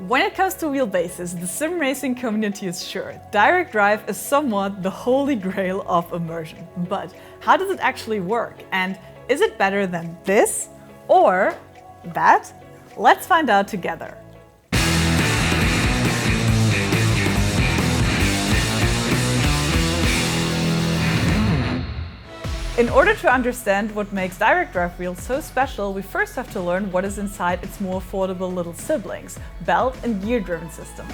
When it comes to wheelbases, the sim racing community is sure direct drive is somewhat the holy grail of immersion. But how does it actually work? And is it better than this or that? Let's find out together. In order to understand what makes direct drive wheels so special, we first have to learn what is inside its more affordable little siblings, belt and gear-driven systems.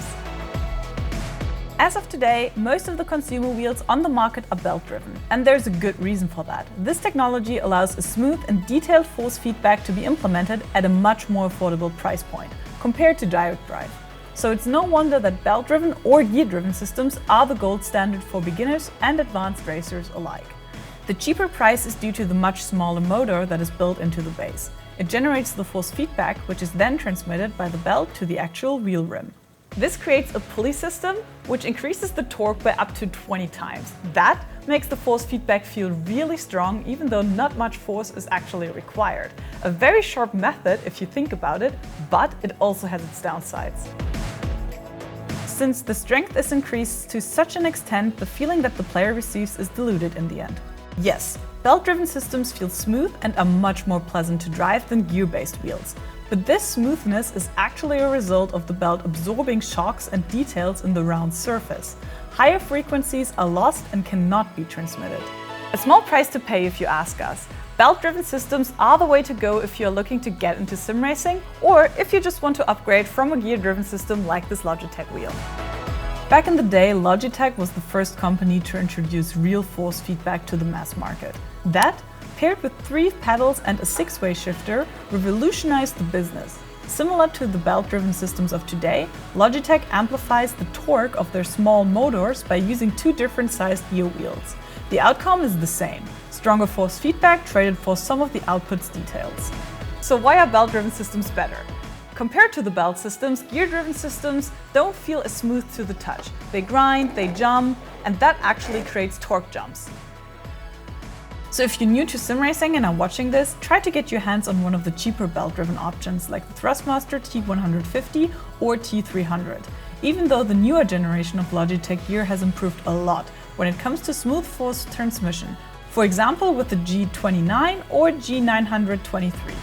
As of today, most of the consumer wheels on the market are belt-driven, and there's a good reason for that. This technology allows a smooth and detailed force feedback to be implemented at a much more affordable price point compared to direct drive. So it's no wonder that belt-driven or gear-driven systems are the gold standard for beginners and advanced racers alike. The cheaper price is due to the much smaller motor that is built into the base. It generates the force feedback, which is then transmitted by the belt to the actual wheel rim. This creates a pulley system, which increases the torque by up to 20 times. That makes the force feedback feel really strong, even though not much force is actually required. A very sharp method if you think about it, but it also has its downsides. Since the strength is increased to such an extent, the feeling that the player receives is diluted in the end. Yes, belt-driven systems feel smooth and are much more pleasant to drive than gear-based wheels. But this smoothness is actually a result of the belt absorbing shocks and details in the round surface. Higher frequencies are lost and cannot be transmitted. A small price to pay if you ask us. Belt-driven systems are the way to go if you're looking to get into sim racing or if you just want to upgrade from a gear-driven system like this Logitech wheel. Back in the day, Logitech was the first company to introduce real force feedback to the mass market. That, paired with 3 pedals and a 6-way shifter, revolutionized the business. Similar to the belt-driven systems of today, Logitech amplifies the torque of their small motors by using 2 different sized gear wheels. The outcome is the same: stronger force feedback traded for some of the output's details. So why are belt-driven systems better? Compared to the belt systems, gear-driven systems don't feel as smooth to the touch. They grind, they jump, and that actually creates torque jumps. So if you're new to sim racing and are watching this, try to get your hands on one of the cheaper belt-driven options like the Thrustmaster T150 or T300. Even though the newer generation of Logitech gear has improved a lot when it comes to smooth force transmission, for example with the G29 or G923.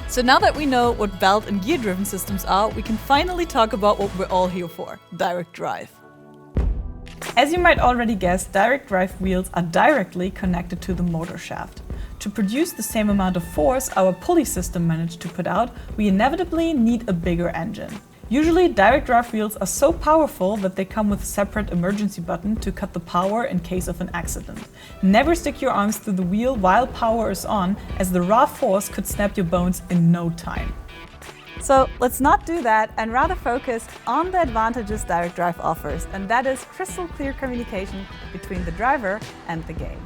So now that we know what belt and gear-driven systems are, we can finally talk about what we're all here for: direct drive. As you might already guess, direct drive wheels are directly connected to the motor shaft. To produce the same amount of force our pulley system managed to put out, we inevitably need a bigger engine. Usually, direct drive wheels are so powerful that they come with a separate emergency button to cut the power in case of an accident. Never stick your arms through the wheel while power is on, as the raw force could snap your bones in no time. So let's not do that and rather focus on the advantages direct drive offers, and that is crystal clear communication between the driver and the game.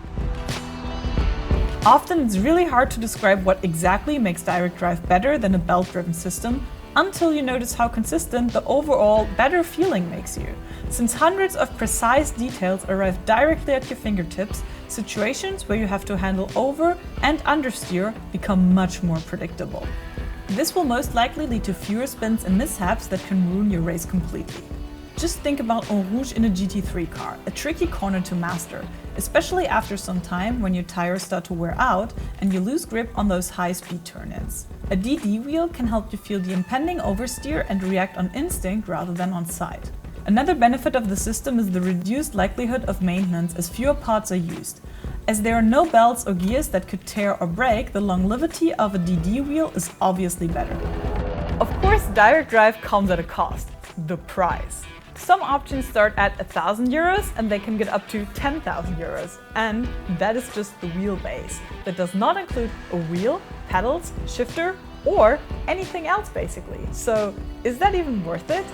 Often it's really hard to describe what exactly makes direct drive better than a belt-driven system, until you notice how consistent the overall better feeling makes you. Since hundreds of precise details arrive directly at your fingertips, situations where you have to handle over and understeer become much more predictable. This will most likely lead to fewer spins and mishaps that can ruin your race completely. Just think about En Rouge in a GT3 car, a tricky corner to master, especially after some time when your tires start to wear out and you lose grip on those high-speed turn-ins. A DD wheel can help you feel the impending oversteer and react on instinct rather than on sight. Another benefit of the system is the reduced likelihood of maintenance as fewer parts are used. As there are no belts or gears that could tear or break, the longevity of a DD wheel is obviously better. Of course, direct drive comes at a cost: the price. Some options start at €1,000 and they can get up to €10,000. And that is just the wheelbase. That does not include a wheel, pedals, shifter, or anything else basically. So is that even worth it?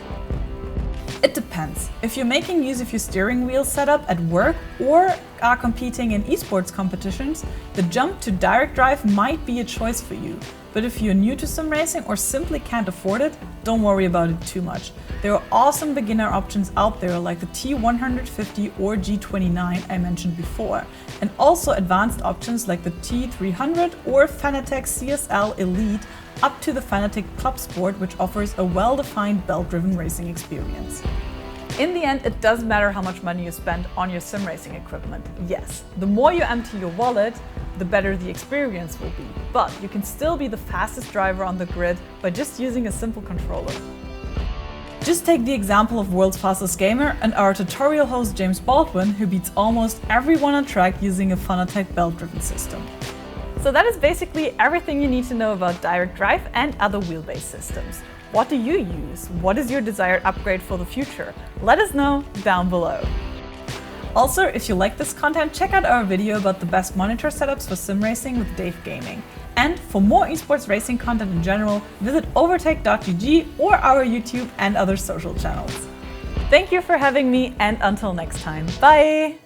It depends. If you're making use of your steering wheel setup at work or are competing in esports competitions, the jump to direct drive might be a choice for you. But if you're new to sim racing or simply can't afford it, don't worry about it too much. There are awesome beginner options out there like the T150 or G29 I mentioned before, and also advanced options like the T300 or Fanatec CSL Elite up to the Fanatec Club Sport, which offers a well-defined belt-driven racing experience. In the end, it doesn't matter how much money you spend on your sim racing equipment. Yes, the more you empty your wallet, the better the experience will be. But you can still be the fastest driver on the grid by just using a simple controller. Just take the example of World's Fastest Gamer and our tutorial host James Baldwin, who beats almost everyone on track using a Fanatec belt-driven system. So that is basically everything you need to know about direct drive and other wheelbase systems. What do you use? What is your desired upgrade for the future? Let us know down below. Also, if you like this content, check out our video about the best monitor setups for sim racing with Dave Gaming. And for more esports racing content in general, visit overtake.gg or our YouTube and other social channels. Thank you for having me, and until next time, bye!